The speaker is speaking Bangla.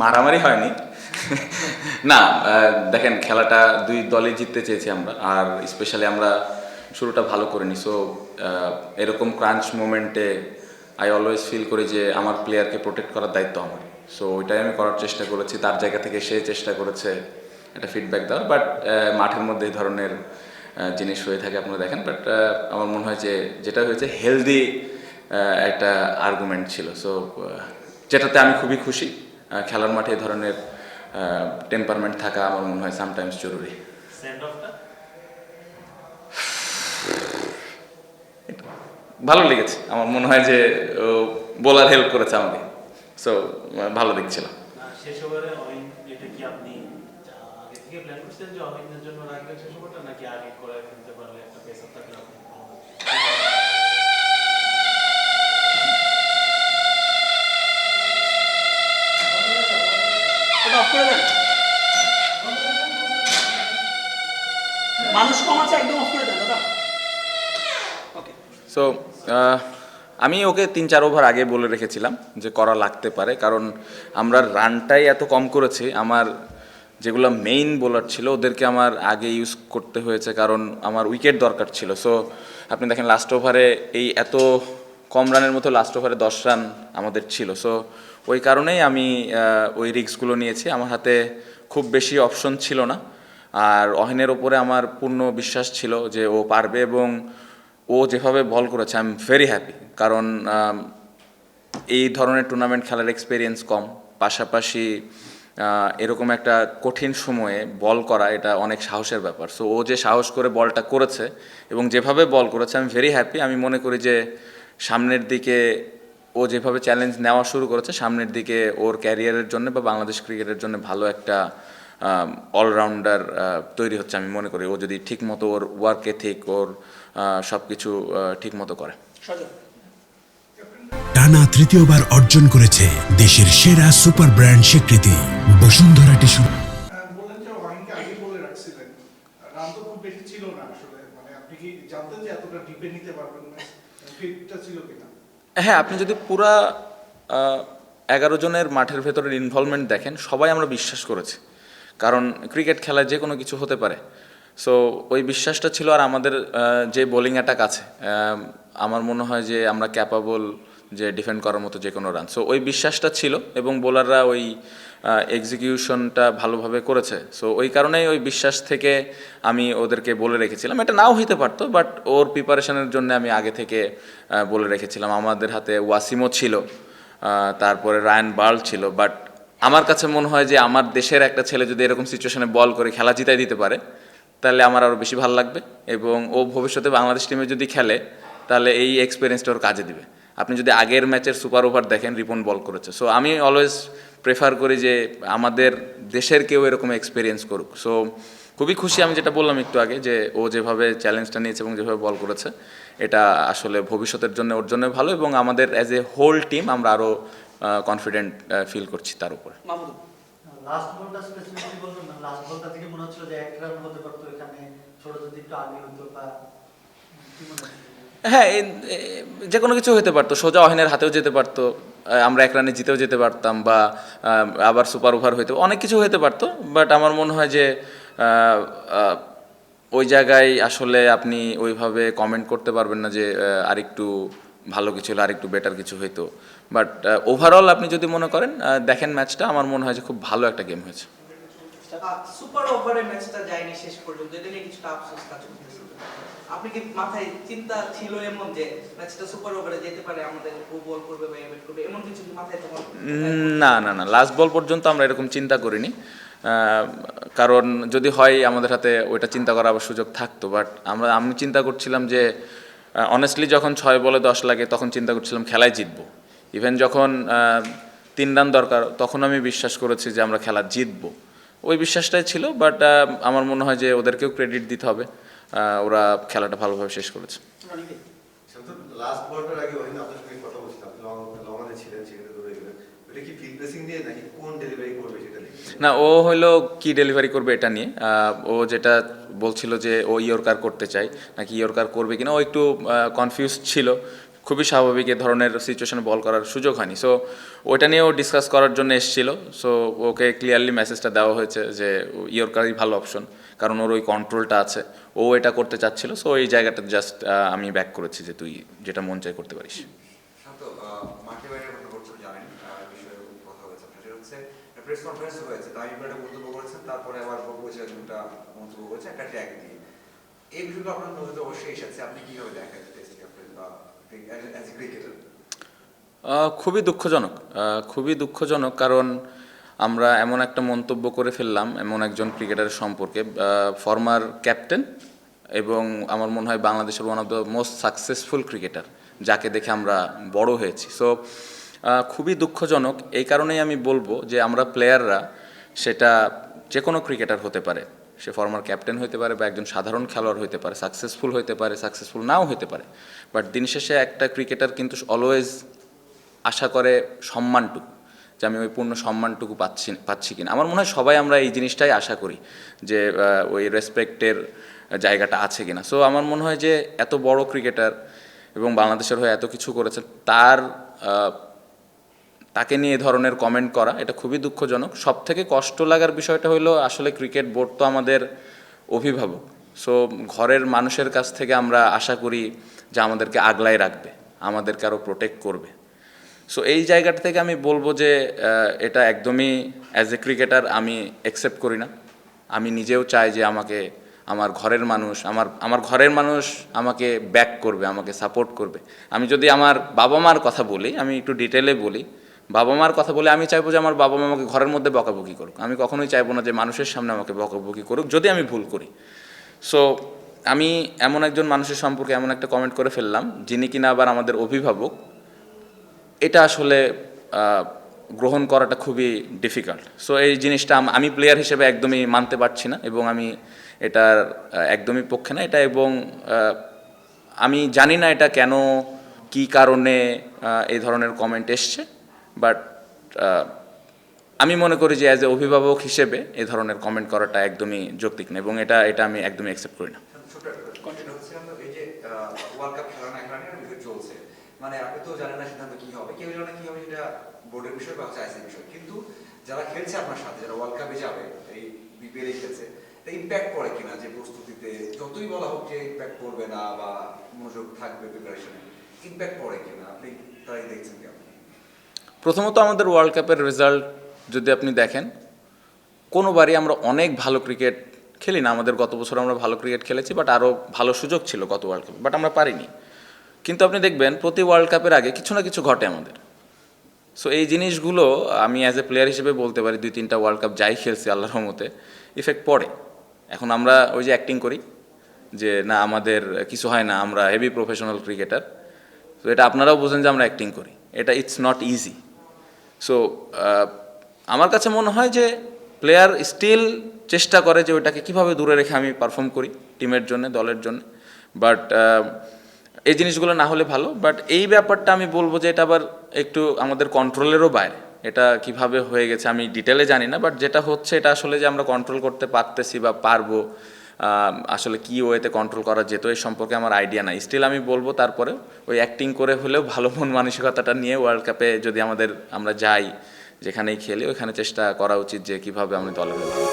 মারামারি হয়নি। না, দেখেন খেলাটা দুই দলই জিততে চেয়েছি আমরা, আর স্পেশালি আমরা শুরুটা ভালো করিনি। সো এরকম ক্রাঞ্চ মোমেন্টে আই অলওয়েজ ফিল করি যে আমার প্লেয়ারকে প্রোটেক্ট করার দায়িত্ব আমার। সো ওইটাই আমি করার চেষ্টা করেছি, তার জায়গা থেকে সে চেষ্টা করেছে একটা ফিডব্যাক দেওয়ার। বাট মাঠের মধ্যে এই ধরনের জিনিস হয়ে থাকে আপনারা দেখেন। বাট আমার মনে হয় যে যেটা হয়েছে হেলদি একটা আর্গুমেন্ট ছিল। সো যেটাতে আমি খুবই খুশি। খেলার মাঠে এই ধরনের টেম্পারমেন্ট থাকা আমার মনে হয় সামটাইমস জরুরি। ভালো লেগেছে, আমার মনে হয় যে বোলার হেল্প করেছে আমাকে। সো ভালো দেখছিলাম। শেষ ওভারে অহিন, এটা কি আপনি আগে থেকে প্ল্যান করছেন যে অহিনের জন্য রাখবেন শেষ ওভারটা, নাকি আগে করে ফেলতে পারলে একটা পেসার থাকলে আপনি অফ করে দেন, মানুষ কম আছে, একদম অফ করে দেন দাদা। ওকে। সো আমি ওকে 3-4 ওভার আগে বলে রেখেছিলাম যে করা লাগতে পারে, কারণ আমরা রানটাই এত কম করেছি। আমার যেগুলো মেইন বোলার ছিল ওদেরকে আমার আগে ইউজ করতে হয়েছে, কারণ আমার উইকেট দরকার ছিল। সো আপনি দেখেন লাস্ট ওভারে এই এত কম রানের মতো লাস্ট ওভারে 10 রান আমাদের ছিল। সো ওই কারণেই আমি ওই রিস্কগুলো নিয়েছি। আমার হাতে খুব বেশি অপশন ছিল না, আর অহিনের ওপরে আমার পূর্ণ বিশ্বাস ছিল যে ও পারবে, এবং ও যেভাবে বল করেছে আই এম ভেরি হ্যাপি। কারণ এই ধরনের টুর্নামেন্ট খেলার এক্সপিরিয়েন্স কম, পাশাপাশি এরকম একটা কঠিন সময়ে বল করা এটা অনেক সাহসের ব্যাপার। সো ও যে সাহস করে বলটা করেছে এবং যেভাবে বল করেছে আমি ভেরি হ্যাপি। আমি মনে করি যে সামনের দিকে ও যেভাবে চ্যালেঞ্জ নেওয়া শুরু করেছে, সামনের দিকে ওর ক্যারিয়ারের জন্য বা বাংলাদেশ ক্রিকেটের জন্য ভালো একটা অলরাউন্ডার তৈরি হচ্ছে আমি মনে করি, ও যদি ঠিকমতো ওর ওয়ার্ক এথিক, ওর সব কিছু ঠিকমতো করে। টানা তৃতীয়বার অর্জন করেছে দেশের সেরা সুপার ব্র্যান্ড স্বীকৃতি বসুন্ধরা টিস্যু। বললেন যে ওয়াহিনকে আগে বলে রাখছিলেন, রান তো খুব বেশি ছিল না আসলে, মানে আপনি কি জানতেন যে এতটা ডিপে নিতে পারবেন না, ফিটটা ছিল কিনা? হ্যাঁ, আপনি যদি পুরা 11 জনের মাঠের ভেতরের ইনভলভমেন্ট দেখেন, সবাই আমরা বিশ্বাস করেছি, কারণ ক্রিকেট খেলায় যে কোনো কিছু হতে পারে। সো ওই বিশ্বাসটা ছিল। আর আমাদের যে বোলিং অ্যাটাক আছে, আমার মনে হয় যে আমরা ক্যাপাবল যে ডিফেন্ড করার মতো যে কোনো রান। সো ওই বিশ্বাসটা ছিল, এবং বোলাররা ওই এক্সিকিউশনটা ভালোভাবে করেছে। সো ওই কারণেই ওই বিশ্বাস থেকে আমি ওদেরকে বলে রেখেছিলাম। এটা নাও হইতে পারতো, বাট ওর প্রিপারেশনের জন্য আমি আগে থেকে বলে রেখেছিলাম। আমাদের হাতে ওয়াসিমও ছিল, তারপরে রায়ান বার্ল ছিল। বাট আমার কাছে মনে হয় যে আমার দেশের একটা ছেলে যদি এরকম সিচুয়েশনে বল করে খেলা জিতাই দিতে পারে, তাহলে আমার আরও বেশি ভালো লাগবে, এবং ও ভবিষ্যতে বাংলাদেশ টিমে যদি খেলে তাহলে এই এক্সপিরিয়েন্সটা ওর কাজে দিবে। আপনি যদি আগের ম্যাচের সুপার ওভার দেখেন, রিপন বল করেছে। সো আমি অলওয়েজ প্রেফার করি যে আমাদের দেশের কেউ এরকম এক্সপিরিয়েন্স করুক। সো খুবই খুশি, আমি যেটা বললাম একটু আগে, যে ও যেভাবে চ্যালেঞ্জটা নিয়েছে এবং যেভাবে বল করেছে, এটা আসলে ভবিষ্যতের জন্য ওর জন্য ভালো, এবং আমাদের অ্যাজ এ হোল টিম আমরা আরও কনফিডেন্ট ফিল করছি তার উপরে। লাস্ট বলটা স্পেসিফিকলি বলবেন না? লাস্ট বলটা থেকে মনে হচ্ছিল যে এক রান হতে পারতো, এখানে ছোট যদি একটু আগে হতো, বা কি মনে হচ্ছে? হ্যাঁ, যে কোনো কিছু হতে পারতো, সোজা অহিনের হাতেও যেতে পারতো, আমরা এক রানে জিতেও যেতে পারতাম, বা আবার সুপার ওভার হইতে, অনেক কিছু হতে পারতো। বাট আমার মনে হয় যে ওই জায়গায় আসলে আপনি ওইভাবে কমেন্ট করতে পারবেন না যে আরেকটু ভালো কিছু হলো, আরেকটু বেটার কিছু হইতো। বাট ওভারঅল আপনি যদি মনে করেন, দেখেন ম্যাচটা, আমার মনে হয় যে খুব ভালো একটা গেম হয়েছে। সুপার ওভারে ম্যাচটা যায়নি শেষ পর্যন্ত, এটা নিয়ে কিছুটা আফসোস কাজ করতেছে। আপনি কি মাথায় চিন্তা ছিল এমন যে ম্যাচটা সুপার ওভারে যেতে পারে, আমাদের ও বল করবে বা ব্যাট করবে, এমন কিছু কি মাথায় তোমার? না না না, লাস্ট বল পর্যন্ত আমরা এরকম চিন্তা করিনি। কারণ যদি হয় আমাদের হাতে ওইটা চিন্তা করার আবার সুযোগ থাকতো। বাট আমি চিন্তা করছিলাম যে অনেস্টলি যখন 6 বলে 10 লাগে তখন চিন্তা করছিলাম খেলায় জিতবো। ইভেন যখন 3 রান দরকার তখন আমি বিশ্বাস করেছি যে আমরা খেলা জিতবো, ওই বিশ্বাসটাই ছিল। বাট আমার মনে হয় যে ওদেরকেও ক্রেডিট দিতে হবে, ওরা খেলাটা ভালোভাবে শেষ করেছে। লাস্ট বলটার আগে ওই আপনার সঙ্গে কথা বলছিলাম, আপনি লঙ্গনে ছিলেন, সেখানে ধরে গেলেন, এটা কি ফিল্ড প্রেসিং দিয়ে নাকি কোন ডেলিভারি করবে সেটা নিয়ে? না, ও হলো কি ডেলিভারি করবে এটা নিয়ে। ও যেটা বলছিল যে ও ইয়র্কার করতে চায়, নাকি ইয়র্কার করবে কিনা, ও একটু কনফিউজ ছিল। খুবই স্বাভাবিক, এ ধরনের সিচুয়েশনে বল করার সুযোগ হয়নি। সো ওইটা নিয়েও ডিসকাস করার জন্য এসেছিল। সো ওকে ক্লিয়ারলি মেসেজটা দেওয়া হয়েছে যে ইয়র্কারই ভালো অপশন, কারণ ওর ওই কন্ট্রোলটা আছে, ও এটা করতে চাচ্ছিল। সো এই জায়গাটা জাস্ট আমি ব্যাক করেছি যে তুই যেটা মন চাই করতে পারিস। শান্ত, মাঠে বাইরে আপনি বলছেন জানেন বিষয়ে কথা হয়েছে আপনার, সেটা হচ্ছে প্রেস কনফারেন্স হয়েছে, তামিম একটা মন্তব্য করেছেন, তারপরে আবার বলছেন একটা মন্তব্য করেছে একটা ট্যাগ দিয়ে। এই বিষয়গুলো আপনার নজরে অবশ্যই এসেছে, আপনি কিভাবে দেখেন টেস্ট ক্যাপ্টেন বা অ্যাজ এ ক্রিকেটার? খুবই দুঃখজনক, খুবই দুঃখজনক, কারণ আমরা এমন একটা মন্তব্য করে ফেললাম এমন একজন ক্রিকেটারের সম্পর্কে, ফর্মার ক্যাপ্টেন এবং আমার মনে হয় বাংলাদেশের one of the most successful cricketer, যাকে দেখে আমরা বড় হয়েছি। সো খুবই দুঃখজনক। এই কারণেই আমি বলবো যে আমরা প্লেয়াররা, সেটা যে কোনো ক্রিকেটার হতে পারে, সে ফর্মার ক্যাপ্টেন হতে পারে বা একজন সাধারণ খেলোয়াড় হতে পারে, সাকসেসফুল হতে পারে, সাকসেসফুল নাও হতে পারে, বাট দিন শেষে একটা ক্রিকেটার কিন্তু অলওয়েজ আশা করে সম্মানটুকু, যে আমি ওই পূর্ণ সম্মানটুকু পাচ্ছি কিনা। আমার মনে হয় সবাই আমরা এই জিনিসটাই আশা করি, যে ওই রেসপেক্টের জায়গাটা আছে কিনা। সো আমার মনে হয় যে এত বড় ক্রিকেটার এবং বাংলাদেশের হয়ে এত কিছু করেছে, তাকে নিয়ে এ ধরনের কমেন্ট করা, এটা খুবই দুঃখজনক। সব থেকে কষ্ট লাগার বিষয়টা হলো আসলে ক্রিকেট বোর্ড তো আমাদের অভিভাবক। সো ঘরের মানুষের কাছ থেকে আমরা আশা করি যে আমাদেরকে আগলায় রাখবে, আমাদেরকে আরও প্রোটেক্ট করবে। সো এই জায়গাটা থেকে আমি বলবো যে এটা একদমই অ্যাজ এ ক্রিকেটার আমি অ্যাকসেপ্ট করি না। আমি নিজেও চাই যে আমার ঘরের মানুষ আমাকে ব্যাক করবে, আমাকে সাপোর্ট করবে। আমি যদি আমার বাবা মার কথা বলি, আমি একটু ডিটেলে বলি, বাবা মার কথা বলে আমি চাইবো যে আমার বাবা মা আমাকে ঘরের মধ্যে বকাবকি করুক। আমি কখনোই চাইবো না যে মানুষের সামনে আমাকে বকাবকি করুক যদি আমি ভুল করি। সো আমি এমন একজন মানুষের সম্পর্কে এমন একটা কমেন্ট করে ফেললাম, যিনি কিনা আবার আমাদের অভিভাবক। এটা আসলে গ্রহণ করাটা খুবই ডিফিকাল্ট। সো এই জিনিসটা আমি প্লেয়ার হিসেবে একদমই মানতে পারছি না এবং আমি এটার একদমই পক্ষে না এটা। এবং আমি জানি না এটা কেন, কি কারণে এই ধরনের কমেন্ট এসছে, বাট আমি মনে করি যে অ্যাজ এ অভিভাবক হিসেবে এই ধরনের কমেন্ট করাটা একদমই যৌক্তিক না এবং এটা আমি একদমই অ্যাকসেপ্ট করি না। ছোট একটা হচ্ছে এই যে ওয়ার্ল্ড কাপ খেলা না খেলা নিয়ে বিষয় চলছে, মানে আপনি তো জানেন না সিদ্ধান্ত কি হবে, কেউ জানে না কি হবে, সেটা বোর্ডের বিষয় বা আইসিসির বিষয়। কিন্তু যারা খেলছে আপনার সাথে, যারা ওয়ার্ল্ড কাপে যাবে, এই বিপিএলে খেলছে, ইম্প্যাক্ট পড়ে কিনা যে প্রস্তুতিতে? যতই বলা হোক যে ইম্প্যাক্ট পড়বে না বা মনোযোগ থাকবে প্রিপারেশনে, ইম্প্যাক্ট পড়ে কিনা আপনি তাই দেখছেন কেমন? প্রথমত আমাদের ওয়ার্ল্ড কাপের রেজাল্ট যদি আপনি দেখেন, কোনোবারই আমরা অনেক ভালো ক্রিকেট খেলি না। আমাদের গত বছর আমরা ভালো ক্রিকেট খেলেছি, বাট আরও ভালো সুযোগ ছিল গত ওয়ার্ল্ড কাপে, বাট আমরা পারিনি। কিন্তু আপনি দেখবেন প্রতি ওয়ার্ল্ড কাপের আগে কিছু না কিছু ঘটে আমাদের। সো এই জিনিসগুলো আমি অ্যাজ এ প্লেয়ার হিসেবে বলতে পারি, 2-3টা ওয়ার্ল্ড কাপ যাই খেলছি আল্লাহর রহমতে ইফেক্ট পড়ে। এখন আমরা ওই যে অ্যাক্টিং করি যে না আমাদের কিছু হয় না, আমরা হেভি প্রফেশনাল ক্রিকেটার, তো এটা আপনারাও বোঝেন যে আমরা অ্যাক্টিং করি। এটা ইটস নট ইজি। সো আমার কাছে মনে হয় যে প্লেয়ার স্টিল চেষ্টা করে যে ওইটাকে কীভাবে দূরে রেখে আমি পারফর্ম করি টিমের জন্য, দলের জন্য, বাট এই জিনিসগুলো না হলে ভালো। বাট এই ব্যাপারটা আমি বলবো যে এটা আবার একটু আমাদের কন্ট্রোলেরও বাইরে। এটা কিভাবে হয়ে গেছে আমি ডিটেলে জানি না, বাট যেটা হচ্ছে এটা আসলে যে আমরা কন্ট্রোল করতে পারতেছি বা পারবো, আসলে কি ওয়েতে কন্ট্রোল করা যেত এই সম্পর্কে আমার আইডিয়া নাই। স্টিল আমি বলবো তারপরে ওই অ্যাক্টিং করে হলেও ভালো মন মানসিকতাটা নিয়ে ওয়ার্ল্ড কাপে যদি আমরা যাই, যেখানেই খেলি, ওইখানে চেষ্টা করা উচিত যে কীভাবে আমরা দলের ভালো